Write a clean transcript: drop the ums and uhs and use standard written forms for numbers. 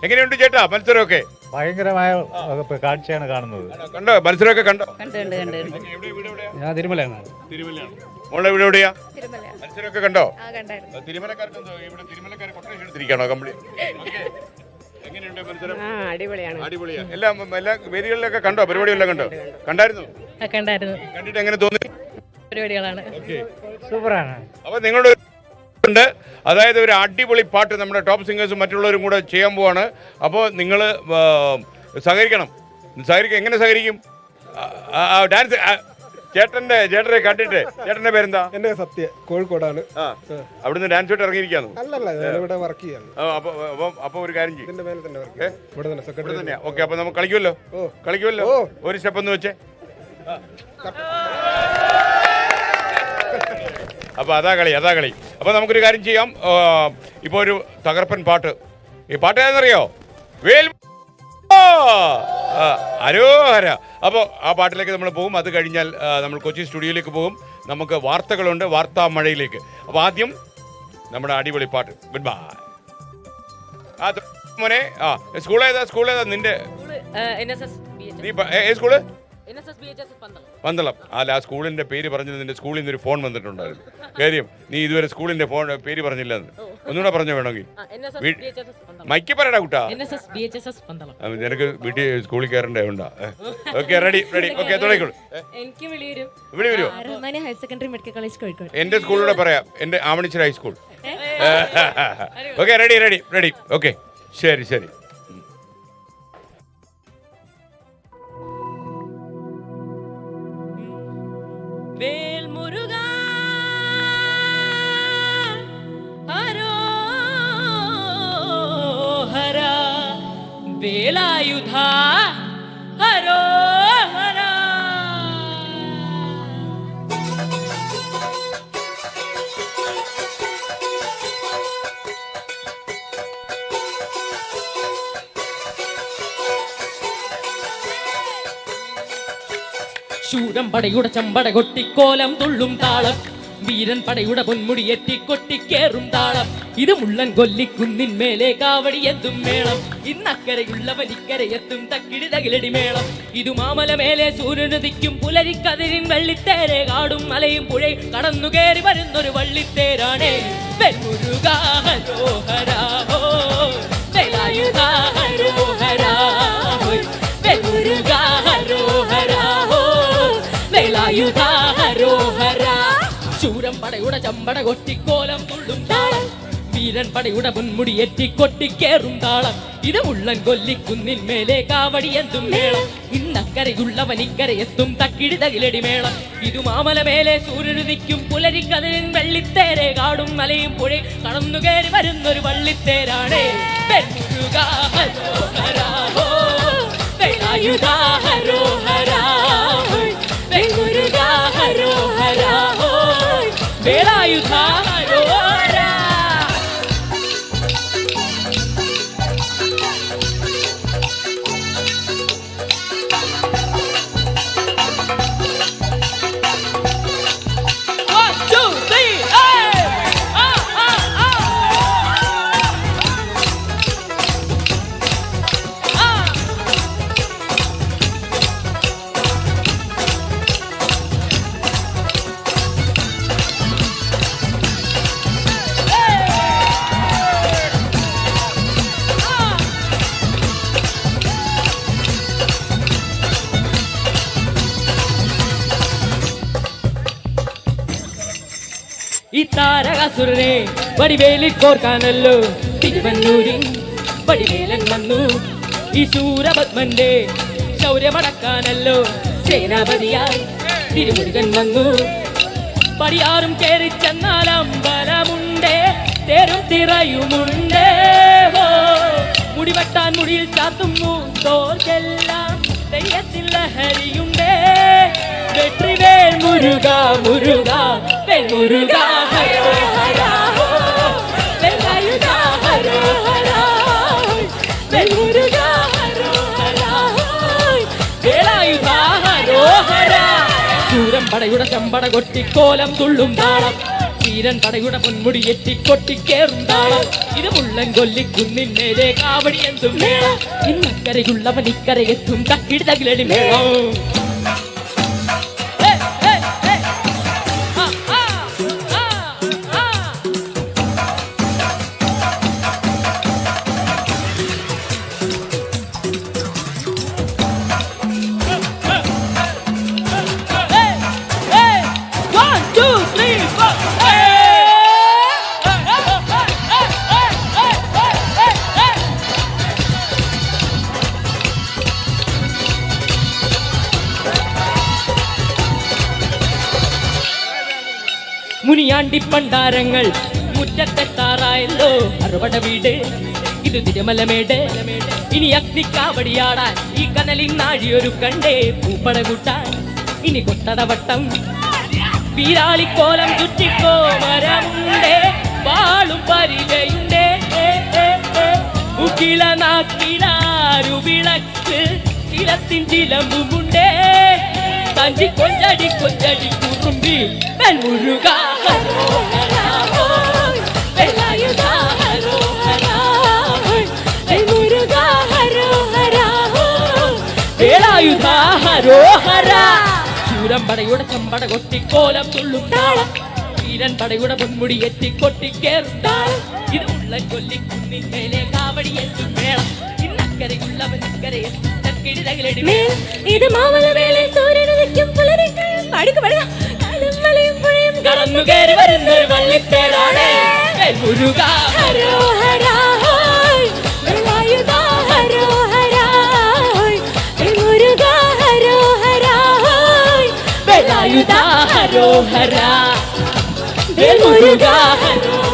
എങ്ങനെയുണ്ട് ചേട്ടാ മത്സരമൊക്കെ? ഭയങ്കരമായ കാഴ്ചയാണ് കാണുന്നത്. കണ്ടോ മത്സരമൊക്കെ കണ്ടോ? ഞാൻ തിരുമലയാണ്. മോളെ ഇവിടെ എവിടെയാ? മത്സരമൊക്കെ കണ്ടോ? തിരുമലക്കാർക്ക് ഇവിടെ തിരുമലക്കാരെ കൊട്ടേഷൻ എടുത്തിരിക്കണോ കംപ്ലീറ്റ്? എങ്ങനെയുണ്ട് മത്സരം? അടിപൊളിയാണ്. എല്ലാ വേദികളിലൊക്കെ കണ്ടോ? പരിപാടികളെല്ലാം കണ്ടോ? കണ്ടായിരുന്നു. കണ്ടിട്ട് എങ്ങനെ തോന്നി? പരിപാടികളാണ്. സൂപ്പറാണ്. അപ്പൊ നിങ്ങളുടെ ഉണ്ട്, അതായത് ഒരു അടിപൊളി പാട്ട് നമ്മുടെ ടോപ്പ് സിംഗേഴ്സും മറ്റുള്ളവരും കൂടെ ചെയ്യാൻ പോവാണ്. അപ്പോൾ നിങ്ങൾ സഹകരിക്കണം. എങ്ങനെ സഹകരിക്കും? ഡാൻസ് ചേട്ടനെ കണ്ടിട്ട്. ചേട്ടന്റെ പേരെന്താ? എന്റെ സത്യ, കോഴിക്കോടാണ്. അവിടുന്ന് ഡാൻസ് ആയിട്ട് ഇറങ്ങിയിരിക്കാന്ന്? അല്ലല്ല, ഇവിടെ വർക്ക് ചെയ്യാണ്. അപ്പൊ ഒരു കാര്യം ചെയ്യും. ഇതിന്റെ മേലെ തന്നെ വർക്ക്. ഇവിടെ തന്നെ സെക്രട്ടറി തന്നെയാ. ഓക്കെ, അപ്പൊ നമുക്ക് കളിക്കുമല്ലോ. ഒരു സ്റ്റെപ്പ് ഒന്ന് വെച്ചേ. അപ്പോൾ അതാ കളി. അപ്പോൾ നമുക്കൊരു കാര്യം ചെയ്യാം. ഇപ്പോൾ ഒരു തകർപ്പൻ പാട്ട്. ഈ പാട്ട് ഏതെന്നറിയോ? ഹരോഹര. അപ്പോൾ ആ പാട്ടിലേക്ക് നമ്മൾ പോകും. അത് കഴിഞ്ഞാൽ നമ്മൾ കൊച്ചി സ്റ്റുഡിയോയിലേക്ക് പോകും. നമുക്ക് വാർത്തകളുണ്ട്, വാർത്താ മഴയിലേക്ക്. അപ്പോൾ ആദ്യം നമ്മുടെ അടിപൊളി പാട്ട്. Good bye. മോനെ, സ്കൂളേതാ നിന്റെ? നീ ഏത് സ്കൂള്? പന്തളം. അല്ല, ആ സ്കൂളിന്റെ പേര് പറഞ്ഞത് നിന്റെ സ്കൂളിൽ നിന്ന് ഒരു ഫോൺ വന്നിട്ടുണ്ടായിരുന്നു. കാര്യം നീ ഇതുവരെ സ്കൂളിന്റെ പേര് പറഞ്ഞില്ലെന്ന്. ഒന്നുകൂടെ പറഞ്ഞോ വേണമെങ്കിൽ. മൈക്ക് പറയടാ കുട്ടാ. നിനക്ക് വീട്ടിൽ സ്കൂളിൽ കയറേണ്ട ഉണ്ടാ. Okay, ready. ഓക്കെ, തുടങ്ങിക്കോളൂ. ഇവിടെ വരുമോ? എന്റെ സ്കൂളിലൂടെ പറയാം. എന്റെ ആവണിച്ചിറ ഹൈസ്കൂൾ. Okay, ready. ഓക്കെ, ശരി. വേൽ മുരുകാ ഹരോ ഹര, വേലായുധ ഹരോ ഹര. ശൂരം പടയുടെ ചമ്പട കൊട്ടിക്കോലം തുള്ളും താളം, വീരൻ പടയുടെ പൊന്മുടി എത്തിക്കൊട്ടിക്കേറും താളം. ഇത് മുള്ളൻ കൊല്ലിക്കുന്നിൻ മേലെ കാവടി എന്തും മേളം, ഇന്നക്കരയുള്ളവൻ ഇക്കരയെത്തും തക്കിടി തകിലടി മേളം. ഇതു മാമല മേലെ സൂര്യനുദിക്കും പുലരിക്കതിരിൻ വെള്ളിത്തേരെ, കാടും മലയും പുഴയും കടന്നു കയറി വരുന്നൊരു വള്ളിത്തേരാണേ. വെൽമുരുകാ ഹരോഹരാ ഹോ, വേലായുധാ ഹരോഹരാ ഹോ, വെൽമുരുകാ ഹരോഹരാ ഹോ, വേലായുധാ ഹരോഹരാ. ശൂരം പടയുടെ ചമ്പട കൊട്ടിക്കോലം തുള്ളും താളം, വീരൻ പടയുടെ പൊന്മുടി എത്തിക്കൊട്ടിക്കേറും താളം. ഇത് മുള്ളൻ കൊല്ലിക്കുന്നിൻ മേലെ കാവടി എന്തും മേളം, ഇന്നക്കരയുള്ളവൻ ഇക്കരയെത്തും തക്കിടി തകിലടി മേളം. ഇതു മാമല മേലെ സൂര്യനുദിക്കും പുലരിക്കതിരിൻ വെള്ളിത്തേരെ, കാടും മലയും പുഴയും കടന്നു കയറി വരുന്നൊരു വള്ളിത്തേരാണേ. വെൽമുരുകാ ഹരോഹരാ ഹോ, വേലായുധാ ഹരോഹരാ ഹോ, വെൽമുരുകാ ഹരോഹരാ ഹോ, വേലായുധാ ഹരോഹരാ. ഈ താരകാസുരനെ വടിവേലിൽ കോർക്കാനല്ലോ തിരുവന്നൂരിൽ വടിവേലൻ വന്നു. ഈ ശൂരപത്മന്റെ ശൗര്യമടക്കാനല്ലോ സേനാപതിയായി തിരുമുരുകൻ വന്നു. പടിയാറും കയറി ചെന്നാൽ അമ്പലമുണ്ടേ, തേരും തിറയുമുണ്ടേ. മുടിവെട്ടാൻ മുടിയിൽ ചാത്തും മൂത്തോർക്കെല്ലാം തെയ്യത്തിൽ ലഹരിയുണ്ടേ. വെട്രിവേൽ മുരുകാ മുരുകാ വെൽമുരുകാ ഹരോഹരാ ഹോ, വേലായുധാ ഹരോഹരാ ഹോ, വെൽമുരുകാ ഹരോഹരാ ഹോ, വേലായുധാ ഹരോഹരാ. ശൂരം പടയുടെ ചമ്പട കൊട്ടിക്കോലം തുള്ളും താളം, വീരൻ പടയുടെ പൊന്മുടി എത്തിക്കൊട്ടിക്കേറും താളം ഇത് മുള്ളൻകൊല്ലിക്കുന്നിൻ നേരെ കാവടി എന്തും മേളം ഇന്നക്കരയുള്ളവൻ ഇക്കരയെത്തും തക്കിടി തകിലടി മേളം മുനിയാണ്ടി പണ്ടാരങ്ങൾ മുറ്റത്തെത്താറായല്ലോ അറുപട വീട് ഇത് തിരുമലമേട് ഇനി അഗ്നിക്കാവടിയാടാൻ ഈ കനലിൻ നാഴിയൊരു കണ്ടേ പൂപ്പട കൂട്ടാൻ ഇനി കൊട്ടടവട്ടം വീരാളിക്കോലം ചുറ്റിക്കോ മരമുണ്ടേ വാളും പരിചയുണ്ടേ ഉകിള നാക്കിലാരുവിളക്ക് ചിലത്തിൻ ചിലമ്പുമുണ്ടേ തഞ്ചി കൊഞ്ചടി കൊഞ്ചടി കുറുമ്പി വെൽമുരുക ചൂരം പടയുടെ ചമ്പട കൊട്ടിക്കോലം തുള്ളും താളം വീരൻ പടയുടെ പൊന്മുടി എത്തിക്കൊട്ടിക്കേറും താളം ഇത് ഉള്ളൻ കൊല്ലിക്കുന്നിൻ മേലെ കാവടി എത്തും മേളം ഇന്നക്കരയുള്ളവൻ ഇക്കരയിൽ ഇത് മാമലവേളെ സൂര്യനുദിക്കും പുലരിക്കയും അടുക്ക് പഴക മലയും പുഴയും കടന്നു കയറി വരുന്നൊരു വള്ളിത്തേരാണ് മുരുക ഹരോഹരാ വേലായുധാ ഹരോഹരാ മുരുകാ ഹരോഹരാ വേലായുധാ ഹരോഹരാ മുരുക ഹരോ